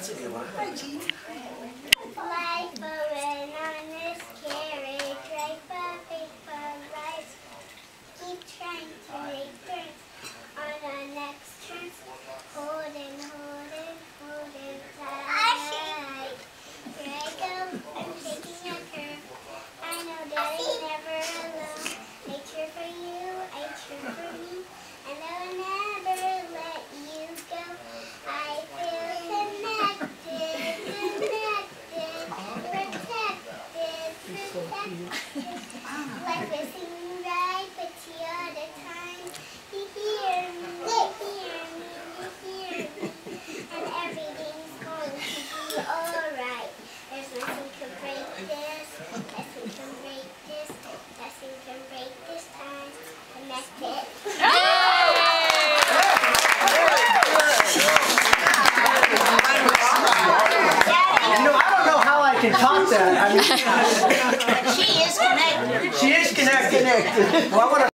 That's a good one. Hi, Gene. Life moving on this carriage, right for paper rice. Keep trying to make turns on our next turn. Holding tight. Here I go, I'm taking a curve. I know Daddy's never alone. I cheer for you, I cheer for me, and I will never let you go. I feel connected, protected. Life is seeming right, but the other time you hear me, and everything's going to be alright. There's nothing to break this, nothing can break this, nothing can break this time, and that's it. You know, I don't know how I can top that. I mean, She is connected. she is connected. Well, I want to